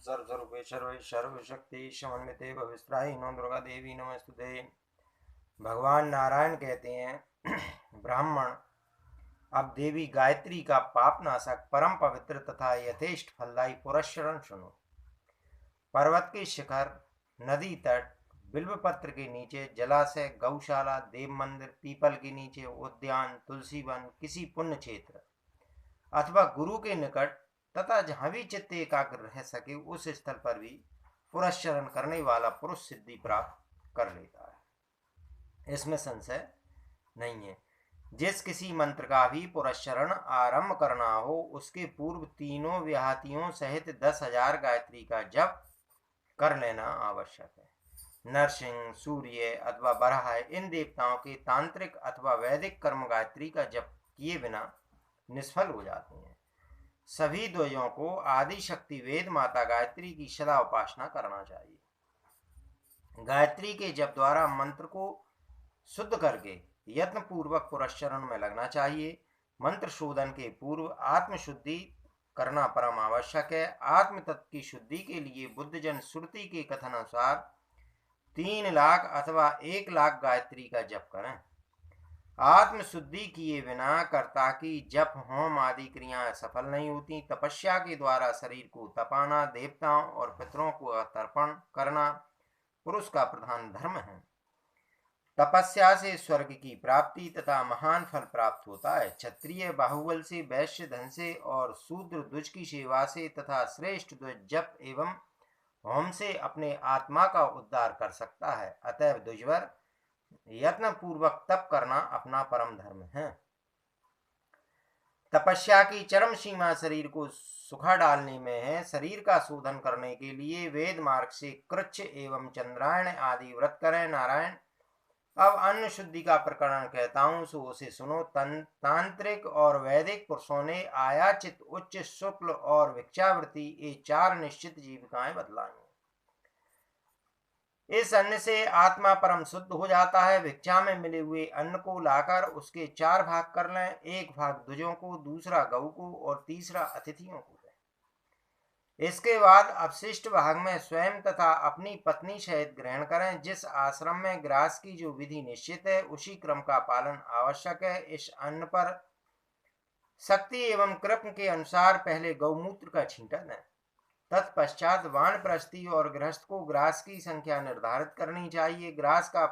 सर्वस्वरूपे सर्वे सर्वशक्ति समन्विते भविस्त्राही no Durga Devi नमस्तुते। भगवान नारायण कहते हैं, ब्राह्मण, अब देवी गायत्री का पापनाशक, परम पवित्र तथा यथेष्ट फलदायी पुरस्चरण सुनो। पर्वत के शिखर, नदी तट, बिल्वपत्र के नीचे, जलाशय, गौशाला, देव मंदिर, पीपल के नीचे, उद्यान, तुलसी वन, किसी पुण्य क्षेत्र अथवा गुरु के निकट तथा जहां भी चित्त एकाग्र रह सके उस स्थल पर भी पुरस्चरण करने वाला पुरुष सिद्धि प्राप्त कर लेता है, इसमें संशय नहीं है। जिस किसी मंत्र का भी पुरस्चरण आरंभ करना हो उसके पूर्व तीनों व्याहतियों सहित 10,000 गायत्री का जप कर लेना आवश्यक है। नरसिंह, सूर्य अथवा बराह, इन देवताओं के तांत्रिक अथवा वैदिक कर्म गायत्री का जप किए बिना निष्फल हो जाते हैं। सभी द्वयों को आदि शक्ति वेद माता गायत्री की सदा उपासना करना चाहिए। गायत्री के जप द्वारा मंत्र को शुद्ध करके यत्न पूर्वक पुरस्चरण में लगना चाहिए। मंत्र शोधन के पूर्व आत्मशुद्धि करना परम आवश्यक है। आत्म तत्व की शुद्धि के लिए बुद्धजन श्रुति के कथन अनुसार 3 लाख अथवा 1 लाख गायत्री का जप करें। आत्म शुद्धि किए बिना कर्ता की जप होम आदि क्रियाएं सफल नहीं होती। तपस्या के द्वारा शरीर को तपाना, देवताओं और पितरों को तर्पण करना पुरुष का प्रधान धर्म है। तपस्या से स्वर्ग की प्राप्ति तथा महान फल प्राप्त होता है। क्षत्रिय बाहुबल से, वैश्य धन से और शूद्र द्विज की सेवा से तथा श्रेष्ठ द्विज जप एवं होम से अपने आत्मा का उद्धार कर सकता है। अतएव द्विजवर यत्न पूर्वक तप करना अपना परम धर्म है। तपस्या की चरम सीमा शरीर को सुखा डालने में है। शरीर का शोधन करने के लिए वेद मार्ग से कृच्छ एवं चंद्रायण आदि व्रत करें। नारायण, अब अन्न शुद्धि का प्रकरण कहता हूं, सो उसे सुनो। तांत्रिक और वैदिक पुरुषों ने आयाचित, उच्च, शुक्ल और भिक्षावृत्ति ये 4 निश्चित जीविकाएं बतलाई। इस अन्न से आत्मा परम शुद्ध हो जाता है। भिक्षा में मिले हुए अन्न को लाकर उसके 4 भाग कर लें। 1 भाग द्विजों को, दूसरा गऊ को और तीसरा अतिथियों को दें। इसके बाद अपशिष्ट भाग में स्वयं तथा अपनी पत्नी सहित ग्रहण करें। जिस आश्रम में ग्रास की जो विधि निश्चित है उसी क्रम का पालन आवश्यक है। इस अन्न पर शक्ति एवं कृपा के अनुसार पहले गौमूत्र का छींटा दें। तत्पश्चात वानप्रस्थी और गृहस्थ को ग्रास की संख्या निर्धारित करनी चाहिए। ग्रास का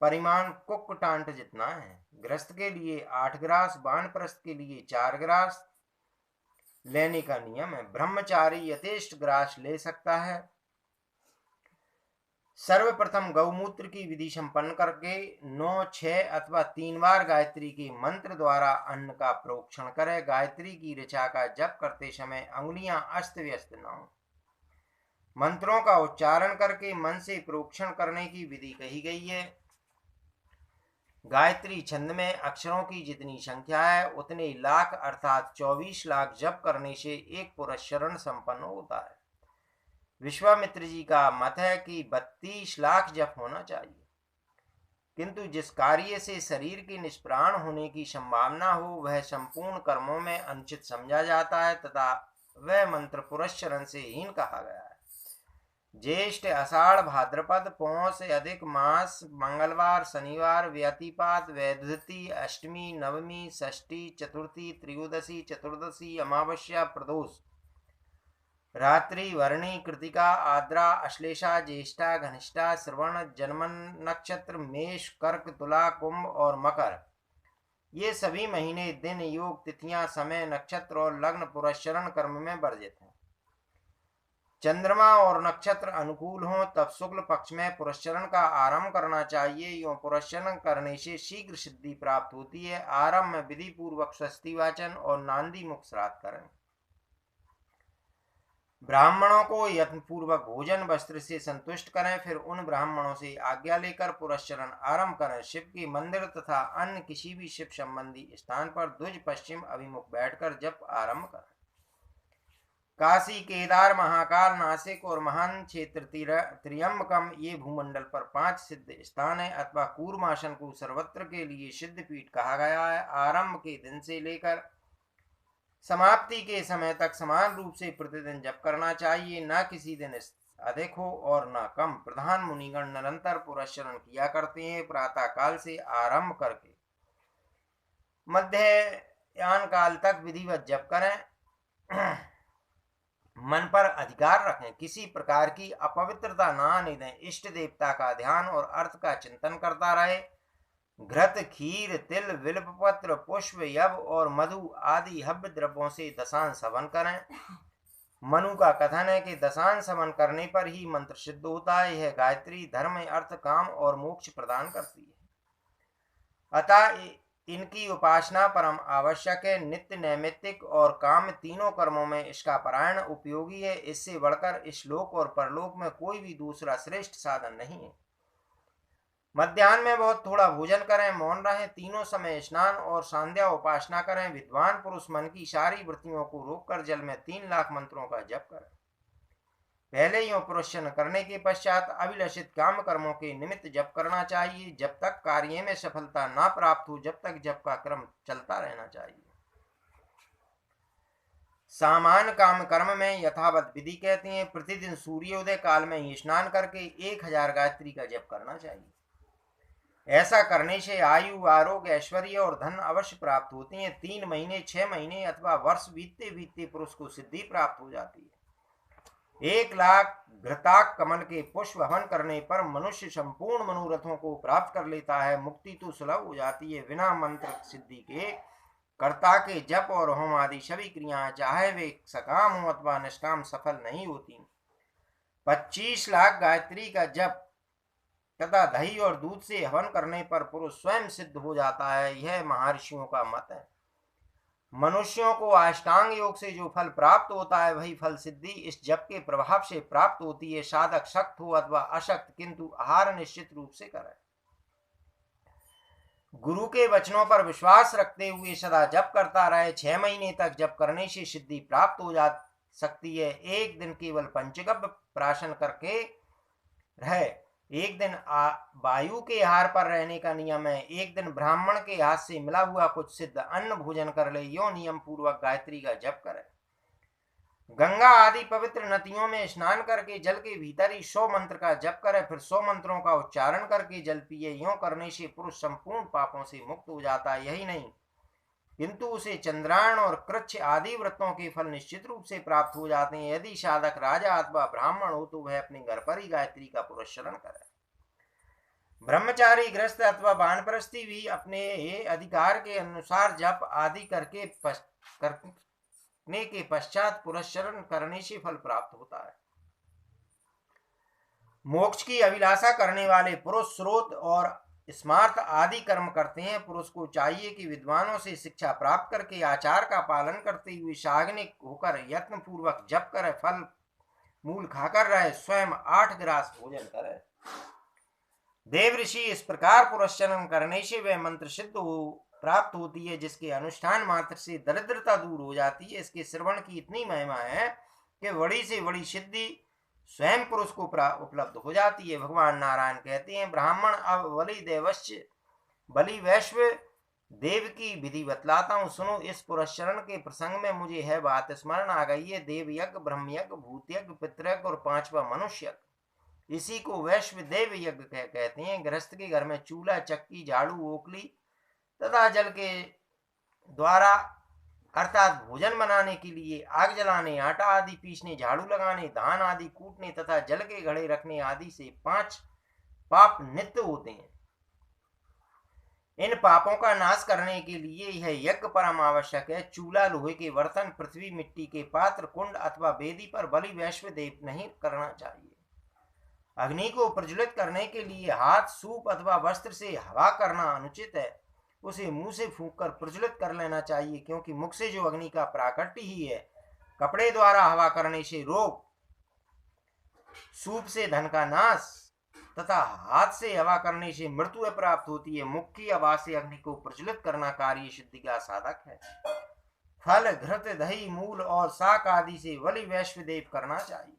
परिमाण कुक्कुटांट जितना है। गृहस्थ के लिए 8 ग्रास, वानप्रस्थ के लिए 4 ग्रास लेने का नियम है। ब्रह्मचारी यथेष्ट ग्रास ले सकता है। सर्वप्रथम गौमूत्र की विधि संपन्न करके 9, 6 अथवा 3 बार गायत्री के मंत्र द्वारा अन्न का प्रोक्षण करे। गायत्री की ऋचा का जप करते समय अंगुलियां अस्त व्यस्त न हो। मंत्रों का उच्चारण करके मन से प्रोक्षण करने की विधि कही गई है। गायत्री छंद में अक्षरों की जितनी संख्या है उतने लाख अर्थात 24 लाख जप करने से एक पुरस्चरण संपन्न होता है। विश्वामित्र जी का मत है कि 32 लाख जप होना चाहिए, किंतु जिस कार्य से शरीर के निष्प्राण होने की संभावना हो वह संपूर्ण कर्मों में अनुचित समझा जाता है तथा वह मंत्र पुरस्चरण से हीन कहा गया है। ज्येष्ठ, आषाढ़, भाद्रपद, पौष, अधिक मास, मंगलवार, शनिवार, व्यतिपात, वैधुति, अष्टमी, नवमी, षष्ठी, चतुर्थी, त्रयोदशी, चतुर्दशी, अमावस्या, प्रदोष, रात्रि, वर्णी, कृतिका, आद्रा, अश्लेषा, ज्येष्ठा, घनिष्ठा, श्रवण, जन्मन नक्षत्र, मेष, कर्क, तुला, कुंभ और मकर, ये सभी महीने, दिन, योग, तिथियां, समय, नक्षत्र और लग्न पुरस्चरण कर्म में वर्जित हैं। चंद्रमा और नक्षत्र अनुकूल हों तब शुक्ल पक्ष में पुरस्चरण का आरंभ करना चाहिए। यूं पुरस्चरण करने से शीघ्र सिद्धि प्राप्त होती है। आरंभ में विधि पूर्वक स्वस्ति वाचन और नांदी मुख श्राद्ध करें। ब्राह्मणों को यत्न पूर्वक भोजन वस्त्र से संतुष्ट करें। फिर उन ब्राह्मणों से आज्ञा लेकर पुरस्चरण आरंभ करें। शिव के मंदिर तथा अन्य किसी भी शिव संबंधी स्थान पर द्विज पश्चिम अभिमुख बैठकर जप आरंभ करें। काशी, केदार, महाकाल, नासिक और महान क्षेत्र त्र्यंबकम ये भूमंडल पर 5 सिद्ध स्थान है अथवा कूर्मासन को सर्वत्र के लिए सिद्ध पीठ कहा गया है। आरंभ के दिन से लेकर समाप्ति के समय तक समान रूप से प्रतिदिन जप करना चाहिए, न किसी दिन अधिक हो और न कम। प्रधान मुनिगण निरंतर पुरस्चरण किया करते हैं। प्रातः काल से आरंभ करके मध्याह्न काल तक विधिवत जप करें। मन पर अधिकार रखें, किसी प्रकार की अपवित्रता न आने दें। इष्ट देवता का ध्यान और अर्थ का चिंतन करता रहे। घृत, खीर, तिल, बिल्वपत्र, पुष्प, यव और मधु आदि हव्य द्रव्यों से दशांश हवन करें। मनु का कथन है कि दशांश हवन करने पर ही मंत्र सिद्ध होता है। यह गायत्री धर्म, अर्थ, काम और मोक्ष प्रदान करती है। अतः इनकी उपासना परम आवश्यक है। नित्य, नैमित्तिक और काम तीनों कर्मों में इसका पारायण उपयोगी है। इससे बढ़कर इस लोक और परलोक में कोई भी दूसरा श्रेष्ठ साधन नहीं है। मध्याह्न में बहुत थोड़ा भोजन करें, मौन रहें, तीनों समय स्नान और संध्या उपासना करें। विद्वान पुरुष मन की सारी वृत्तियों को रोककर जल में 3 लाख मंत्रों का जप करें। पहले यूं पुरस्चरण करने के पश्चात अभिलषित काम कर्मों के निमित्त जप करना चाहिए। जब तक कार्य में सफलता न प्राप्त हो, जब तक जप का क्रम चलता रहना चाहिए। सामान्य काम कर्म में यथावत विधि कहते हैं। प्रतिदिन सूर्योदय काल में ही स्नान करके 1000 गायत्री का जप करना चाहिए। ऐसा करने से आयु, आरोग्य, ऐश्वर्य और धन अवश्य प्राप्त होते हैं। 3 महीने, 6 महीने अथवा वर्ष बीतते बीतते पुरुष को सिद्धि प्राप्त हो जाती है। 1 लाख घृताक कमल के पुष्प हवन करने पर मनुष्य संपूर्ण मनोरथों को प्राप्त कर लेता है। मुक्ति तो सुलभ हो जाती है। बिना मंत्र सिद्धि के कर्ता के जप और होम आदि सभी क्रियाएं, चाहे वे सकाम हो अथवा निष्काम, सफल नहीं होती। 25 लाख गायत्री का जप तथा दही और दूध से हवन करने पर पुरुष स्वयं सिद्ध हो जाता है। यह महर्षियों का मत है। मनुष्यों को अष्टांग योग से जो फल प्राप्त होता है, वही फल सिद्धि इस जप के प्रभाव से प्राप्त होती है। साधक शक्त हो अथवा अशक्त, किंतु आहार निश्चित रूप से करे। गुरु के वचनों पर विश्वास रखते हुए सदा जप करता रहे। 6 महीने तक जप करने से सिद्धि प्राप्त हो जा सकती है। एक दिन केवल पंचगव्य प्राशन करके रहे। एक दिन वायु के आहार पर रहने का नियम है। एक दिन ब्राह्मण के हाथ से मिला हुआ कुछ सिद्ध अन्न भोजन कर ले। यो नियम पूर्वक गायत्री का जप करे। गंगा आदि पवित्र नदियों में स्नान करके जल के भीतर ही 100 मंत्र का जप करे। फिर 100 मंत्रों का उच्चारण करके जल पिए। यों करने से पुरुष संपूर्ण पापों से मुक्त हो जाता है। यही नहीं, किंतु उसे चंद्रायण और कृच्छ आदि व्रतों के फल निश्चित रूप से प्राप्त हो जाते हैं। यदि साधक राजा अथवा ब्राह्मण हो तो वह अपने घर पर ही गायत्री का पुरस्चरण करे। ब्रह्मचारी, गृहस्थ अथवा वानप्रस्थी भी अपने अधिकार के अनुसार जप आदि करने के पश्चात पुरस्चरण करने से फल प्राप्त होता है। मोक्ष की अभिलाषा करने वाले पुरुष स्रोत और स्मार्थ आदि कर्म करते हैं। पुरुष को चाहिए कि विद्वानों से शिक्षा प्राप्त करके आचार का पालन करते हुए साग्निक होकर यत्न पूर्वक जप करे। फल मूल खाकर रहे, स्वयं 8 गिलास भोजन करे। देव ऋषि इस प्रकार पुरस्चरण करने से वह मंत्र सिद्ध प्राप्त होती है, जिसके अनुष्ठान मात्र से दरिद्रता दूर हो जाती है। इसके श्रवण की इतनी महिमा है कि बड़ी से बड़ी सिद्धि स्वयं पुरुष को उपलब्ध हो जाती है। भगवान नारायण कहते हैं, ब्राह्मण अब बलि वैश्व देव की विधि बतलाता हूँ, सुनो। इस पुरस्चरण के प्रसंग में मुझे है बात स्मरण आ गई है। देव यज्ञ, ब्रह्म यज्ञ, भूत यज्ञ, पितृयज्ञ और 5वां मनुष्य यज्ञ। इसी को वैश्व देव यज्ञ कहते हैं। गृहस्थ के घर में चूल्हा, चक्की, झाड़ू, ओखली तथा जल के द्वारा अर्थात भोजन बनाने के लिए आग जलाने, आटा आदि पीसने, झाड़ू लगाने, धान आदि कूटने तथा जल के घड़े रखने आदि से 5 पाप नित्य होते हैं। इन पापों का नाश करने के लिए यह यज्ञ परम आवश्यक है। चूल्हा, लोहे के बर्तन, पृथ्वी, मिट्टी के पात्र, कुंड अथवा वेदी पर बलि वैश्व देव नहीं करना चाहिए। अग्नि को प्रज्वलित करने के लिए हाथ, सूप अथवा वस्त्र से हवा करना अनुचित है। उसे मुंह से फूंककर प्रज्वलित कर लेना चाहिए, क्योंकि मुख से जो अग्नि का प्राकट्य ही है। कपड़े द्वारा हवा करने से रोग, सूप से धन का नाश तथा हाथ से हवा करने से मृत्यु प्राप्त होती है। मुख की हवा से अग्नि को प्रज्वलित करना कार्य सिद्धि का साधक है। फल, घृत, दही, मूल और शाक आदि से बलि वैश्व देव करना चाहिए।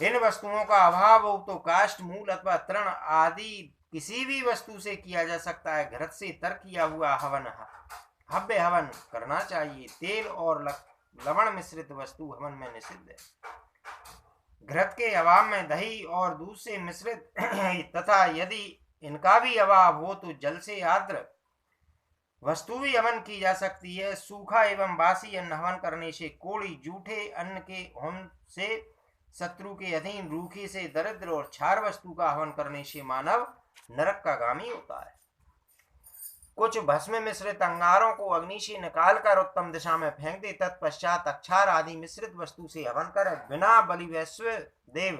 इन वस्तुओं का अभाव हो तो काष्ठ, मूल अथवा तृण आदि किसी भी वस्तु से किया जा सकता है। घृत से तर किया हुआ हवन भव्य हवन करना चाहिए। तेल और लवण मिश्रित वस्तु हवन में निषिद्ध है। घृत के अभाव में दही और दूध से मिश्रित तथा यदि इनका भी अभाव हो तो जल से आर्द्र वस्तु भी हवन की जा सकती है। सूखा एवं बासी अन्न हवन करने से कोड़ी, जूठे अन्न के होम से शत्रु के अधीन, रूखे से दरिद्र और क्षार वस्तु का हवन करने से मानव नरक का गामी होता है। कुछ भस्म मिश्रित अंगारों को अग्नि से निकालकर उत्तम दिशा में फेंक दे, तत्पश्चात अक्षार आदि मिश्रित वस्तु से हवन करे। बिना बलि वैश्व देव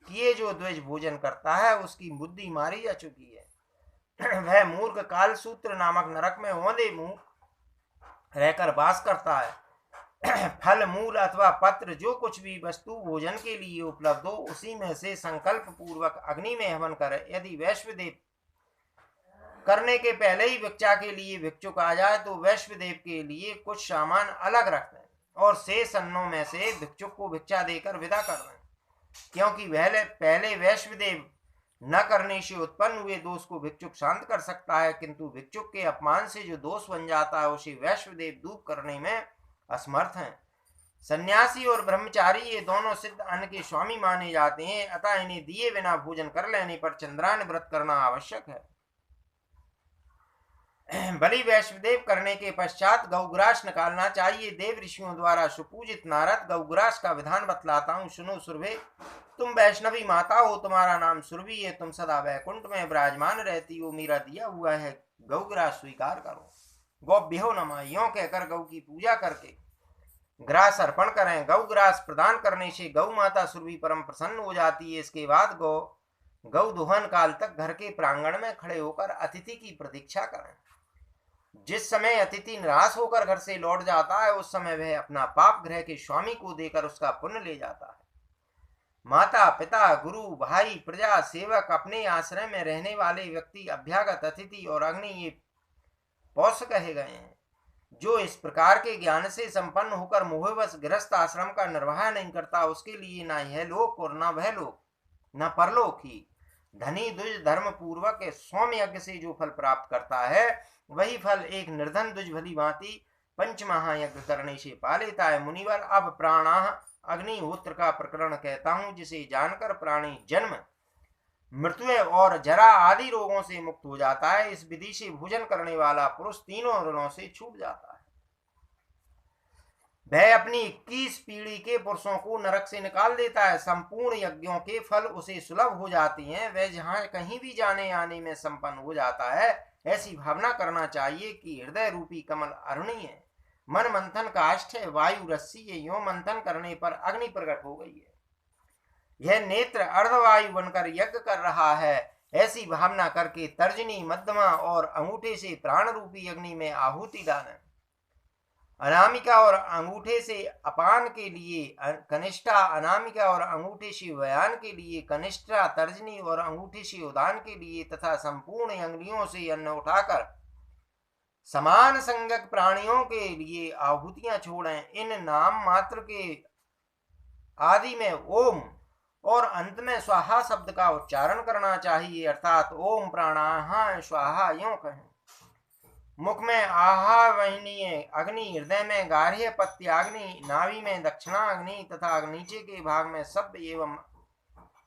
किए जो द्विज भोजन करता है उसकी बुद्धि मारी जा चुकी है। वह मूर्ख काल सूत्र नामक नरक में औंधे मुंह रहकर वास करता है। फल, मूल अथवा पत्र जो कुछ भी वस्तु भोजन के लिए उपलब्ध हो उसी में से संकल्प पूर्वक अग्नि में हवन करे। यदि वैश्वदेव करने के पहले ही भिक्षा के लिए भिक्षुक आ जाए तो वैश्वदेव के लिए कुछ सामान अलग रख दें और शेष अन्नों में से भिक्षुक को भिक्षा देकर विदा कर दें, क्योंकि पहले वैश्वदेव न करने से उत्पन्न हुए दोष को भिक्षुक शांत कर सकता है, किंतु भिक्षुक के अपमान से जो दोष बन जाता है उसे वैश्वदेव दूर करने में असमर्थ हैं। सन्यासी और ब्रह्मचारी ये दोनों सिद्ध अन्न के स्वामी माने जाते हैं, अतः इन्हें दिए बिना भोजन कर लेने पर चंद्रायन व्रत करना आवश्यक है। बलि वैश्वदेव करने के पश्चात गौग्रास निकालना चाहिए। देव ऋषियों द्वारा सुपूजित नारद गौग्रास का विधान बतलाता हूँ, सुनो सुरभि। तुम वैष्णवी माता हो, तुम्हारा नाम सुरभि है, तुम सदा वैकुंठ में विराजमान रहती हो, मेरा दिया हुआ है गौग्रास स्वीकार करो। गौभ्यो नमः यों कहकर गौ की पूजा करके ग्रास अर्पण करें। गौग्रास प्रदान करने से गौ माता सुरभि परम प्रसन्न हो जाती है। इसके बाद गौ दोहन काल तक घर के प्रांगण में खड़े होकर अतिथि की प्रतीक्षा करें। जिस समय अतिथि निराश होकर घर से लौट जाता है उस समय वह अपना पाप ग्रह के स्वामी को देकर उसका पुण्य ले जाता है। माता, पिता, गुरु, भाई, प्रजा, सेवक, अपने आश्रय में रहने वाले व्यक्ति, अभ्यागत अतिथि और अग्नि ये पौष कहे गए हैं। जो इस प्रकार के ज्ञान से संपन्न होकर मोहवश गृहस्थ आश्रम का निर्वाह नहीं करता उसके लिए न यह लोक और न वह लोक न परलोक ही धनी द्विज धर्म पूर्वक सोम यज्ञ से जो फल प्राप्त करता है वही फल एक निर्धन द्विज भली भांति पंच महायज्ञ करने से पा लेता है। मुनिवर, अब प्राणाह अग्निहोत्र का प्रकरण कहता हूं, जिसे जानकर प्राणी जन्म, मृत्यु और जरा आदि रोगों से मुक्त हो जाता है। इस विधि से भोजन करने वाला पुरुष तीनों ऋणों से छूट जाता है। वह अपनी 21 पीढ़ी के पुरुषों को नरक से निकाल देता है। संपूर्ण यज्ञों के फल उसे सुलभ हो जाते हैं। वह जहां कहीं भी जाने आने में संपन्न हो जाता है। ऐसी भावना करना चाहिए कि हृदय रूपी कमल अरुणी है, मन मंथन काष्ठ है, वायु रस्सी है, यो मंथन करने पर अग्नि प्रकट हो गई है, यह नेत्र अर्धवायु बनकर यज्ञ कर रहा है। ऐसी भावना करके तर्जनी, मध्यमा और अंगूठे से प्राण रूपी अग्नि में आहुति डालें। अनामिका और अंगूठे से अपान के लिए कनिष्ठा, अनामिका और अंगूठे से व्यान के लिए कनिष्ठा, तर्जनी और अंगूठे से उदान के लिए तथा संपूर्ण अंगुलियों से अन्न उठाकर समान संज्ञक प्राणियों के लिए आहुतियां छोड़ें। इन नाम मात्र के आदि में ओम और अंत में स्वाहा शब्द का उच्चारण करना चाहिए, अर्थात ओम प्राणाः स्वाहा यों कहें। मुख में आहा वहनीय अग्नि, हृदय में गार्ह्य पत्याग्नि, नाभि में दक्षिणाग्नि तथा नीचे के भाग में शब्द एवं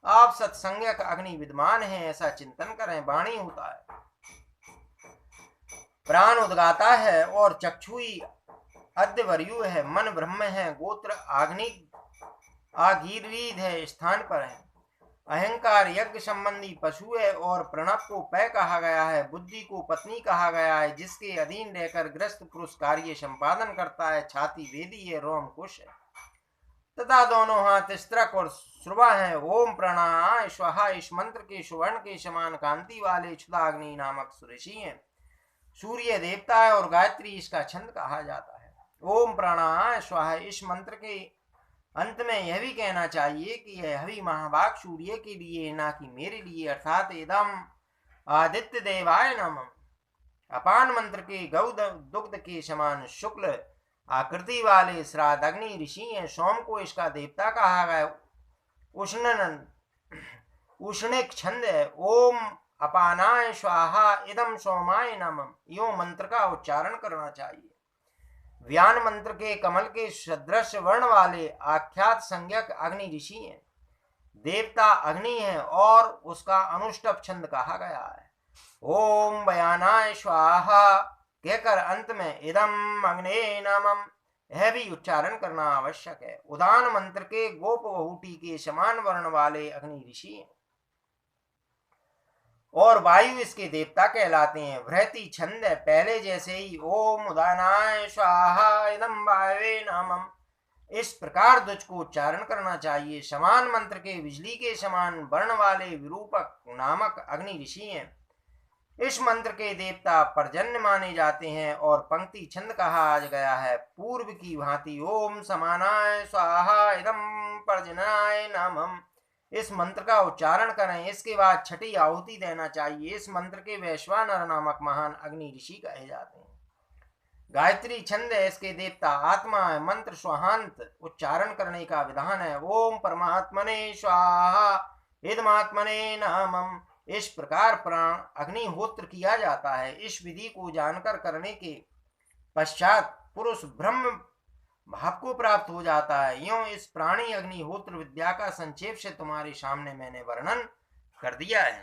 आप सत्संज्ञक अग्नि विद्यमान है, ऐसा चिंतन करें। वाणी होता है, प्राण उद्गाता है और चक्षुई अद्यवर्यु है, मन ब्रह्म है, गोत्र आग्नि आगीर्वीद है, स्थान पर है, अहंकार यज्ञ संबंधी पशु है और प्रणव को पै कहा गया है, बुद्धि को पत्नी कहा गया है, जिसके अधीन रहकर ग्रस्त पुरुष कार्य संपादन करता है, छाती वेदी है, रोम कुश है तथा दोनों हाथ स्त्रक और श्रुवा है। ओम प्राणाय स्वाहा इस मंत्र के सुवर्ण के समान कांति वाले क्षुदाग्नि नामक सुऋषि है, सूर्य देवता है और गायत्री इसका छंद कहा जाता है। ओम प्राणाय स्वाहा इस मंत्र के अंत में यह भी कहना चाहिए कि यह हवि महाभाग सूर्य के लिए ना कि मेरे लिए, अर्थात इदम आदित्य देवाय नमः। अपान मंत्र के गौ दुग्ध के समान शुक्ल आकृति वाले श्राद्ध अग्नि ऋषि हैं, सोम को इसका देवता कहा गया। उष्णिक छंद है। ओम अपानाय स्वाहा इदम सोमाय नमः, यूं मंत्र का उच्चारण करना चाहिए। व्यान मंत्र के कमल के सदृश वर्ण वाले आख्यात संज्ञक अग्नि ऋषि हैं। देवता अग्नि है और उसका अनुष्टप छंद कहा गया है। ओम व्यानाय स्वाहा कहकर अंत में इदम अग्ने नमः यह भी उच्चारण करना आवश्यक है। उदान मंत्र के गोप वहुटी के समान वर्ण वाले अग्नि ऋषि हैं और वायु इसके देवता कहलाते हैं। वृहति छंद है, पहले जैसे ही ओम उदानाय स्वाहा इदम वायवे नमः, इस प्रकार दुच को उच्चारण करना चाहिए। समान मंत्र के बिजली के समान वर्ण वाले विरूपक नामक अग्नि ऋषि हैं। इस मंत्र के देवता पर्जन्य माने जाते हैं और पंक्ति छंद कहा गया है। पूर्व की भांति ओम समानाय स्वाहा इदम पर्जन्याय नमः, इस मंत्र का उच्चारण करें। इसके बाद छठी आहुति देना चाहिए। इस मंत्र के वैश्वानर नामक महान अग्नि ऋषि कहे जाते हैं। गायत्री छंद है, इसके देवता आत्मा है। मंत्र स्वाहांत उच्चारण करने का विधान है। ओम परमात्मने स्वाहा इदमात्मने नमः, इस प्रकार प्राण अग्निहोत्र किया जाता है। इस विधि को जानकर करने के पश्चात पुरुष ब्रह्म भाव को प्राप्त हो जाता है। यूं इस प्राणी अग्निहोत्र विद्या का संक्षेप से तुम्हारे सामने मैंने वर्णन कर दिया है।